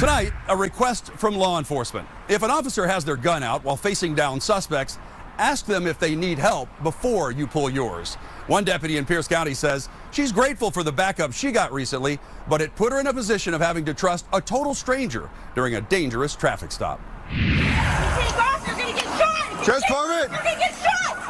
Tonight, a request from law enforcement. If an officer has their gun out while facing down suspects, ask them if they need help before you pull yours. One deputy in Pierce County says she's grateful for the backup she got recently, but it put her in a position of having to trust a total stranger during a dangerous traffic stop.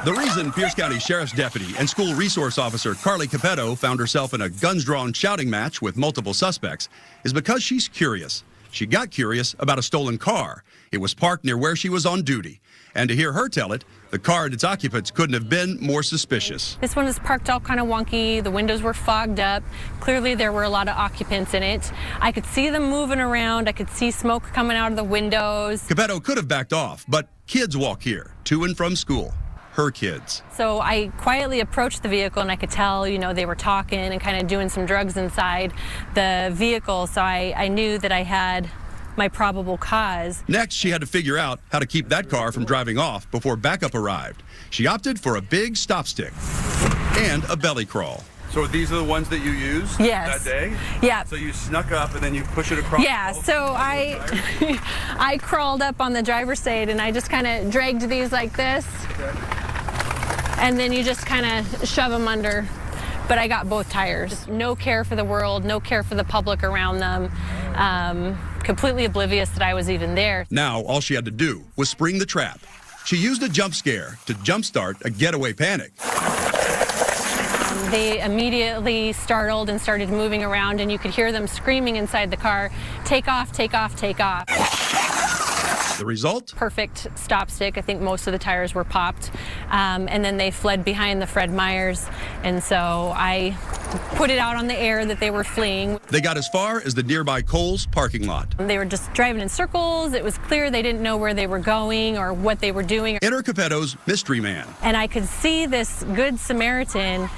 The reason Pierce County Sheriff's Deputy and School Resource Officer Carly Cappetto found herself in a guns-drawn shouting match with multiple suspects is because she's curious. She got curious about a stolen car. It was parked near where she was on duty. And to hear her tell it, the car and its occupants couldn't have been more suspicious. This one was parked all kind of wonky. The windows were fogged up. Clearly there were a lot of occupants in it. I could see them moving around. I could see smoke coming out of the windows. Cappetto could have backed off, but kids walk here to and from school. Her kids. So I quietly approached the vehicle and I could tell, they were talking and kind of doing some drugs inside the vehicle. So I knew that I had my probable cause. Next, she had to figure out how to keep that car from driving off before backup arrived. She opted for a big stop stick and a belly crawl. So these are the ones that you used that day? Yeah. So you snuck up and then you push it across? Yeah, so I crawled up on the driver's side and I just kind of dragged these like this. Okay. And then you just kind of shove them under. But I got both tires. No care for the world, no care for the public around them. Completely oblivious that I was even there. Now, all she had to do was spring the trap. She used a jump scare to jumpstart a getaway panic. They immediately startled and started moving around, and you could hear them screaming inside the car, "Take off, take off, take off." The result? Perfect stop stick. I think most of the tires were popped. And then they fled behind the Fred Meyers. And so I put it out on the air that they were fleeing. They got as far as the nearby Kohl's parking lot. They were just driving in circles. It was clear they didn't know where they were going or what they were doing. Enter Cappetto's mystery man. And I could see this Good Samaritan.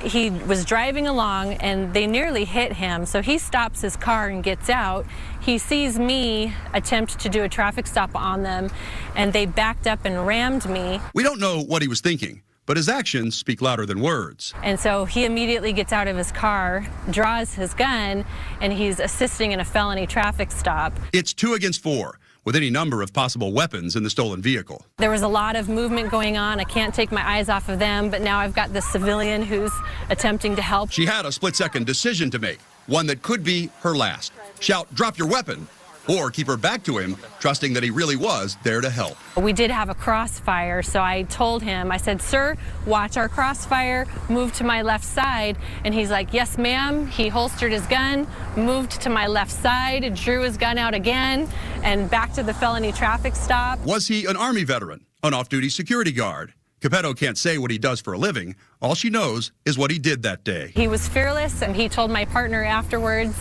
He was driving along and they nearly hit him, so he stops his car and gets out. He sees me attempt to do a traffic stop on them and they backed up and rammed me. We don't know what he was thinking, but his actions speak louder than words. And so he immediately gets out of his car, draws his gun, and he's assisting in a felony traffic stop. It's 2 against 4. With any number of possible weapons in the stolen vehicle. There was a lot of movement going on. I can't take my eyes off of them, but now I've got this civilian who's attempting to help. She had a split-second decision to make, one that could be her last. Shout, "Drop your weapon," or keep her back to him, trusting that he really was there to help. We did have a crossfire, so I told him, I said, "Sir, watch our crossfire, move to my left side." And he's like, "Yes, ma'am." He holstered his gun, moved to my left side, drew his gun out again, and back to the felony traffic stop. Was he an Army veteran, an off-duty security guard? Cappetto can't say what he does for a living. All she knows is what he did that day. He was fearless, and he told my partner afterwards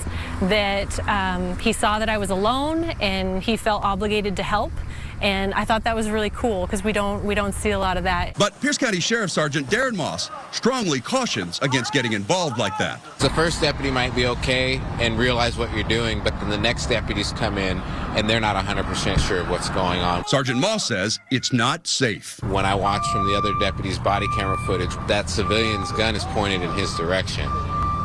that he saw that I was alone and he felt obligated to help. And I thought that was really cool because we don't see a lot of that. But Pierce County Sheriff Sergeant Darren Moss strongly cautions against getting involved like that. The first deputy might be okay and realize what you're doing, but then the next deputies come in and they're not 100% sure of what's going on. Sergeant Moss says it's not safe. When I watch from the other deputy's body camera footage, that civilian's gun is pointed in his direction.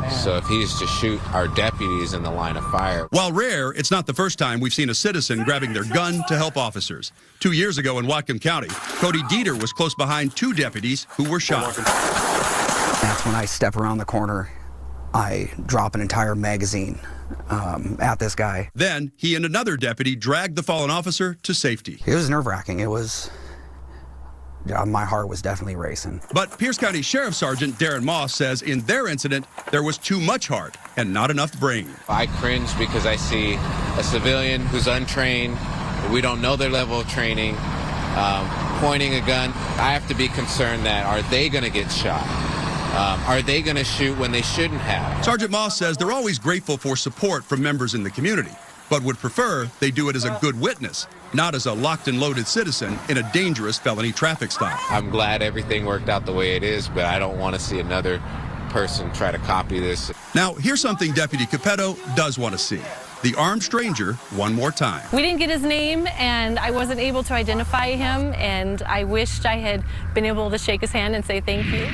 So if he's to shoot our deputies in the line of fire. While rare, it's not the first time we've seen a citizen grabbing their gun to help officers. 2 years ago in Whatcom County, Cody Dieter was close behind 2 deputies who were shot. That's when I step around the corner. I drop an entire magazine at this guy. Then he and another deputy dragged the fallen officer to safety. It was nerve-wracking. My heart was definitely racing. But Pierce County Sheriff Sergeant Darren Moss says in their incident, there was too much heart and not enough brain. I cringe because I see a civilian who's untrained, we don't know their level of training, pointing a gun. I have to be concerned that are they going to get shot? Are they going to shoot when they shouldn't have? Sergeant Moss says they're always grateful for support from members in the community, but would prefer they do it as a good witness, not as a locked and loaded citizen in a dangerous felony traffic stop. I'm glad everything worked out the way it is, but I don't want to see another person try to copy this. Now, here's something Deputy Cappetto does want to see. The armed stranger one more time. We didn't get his name, and I wasn't able to identify him, and I wished I had been able to shake his hand and say thank you.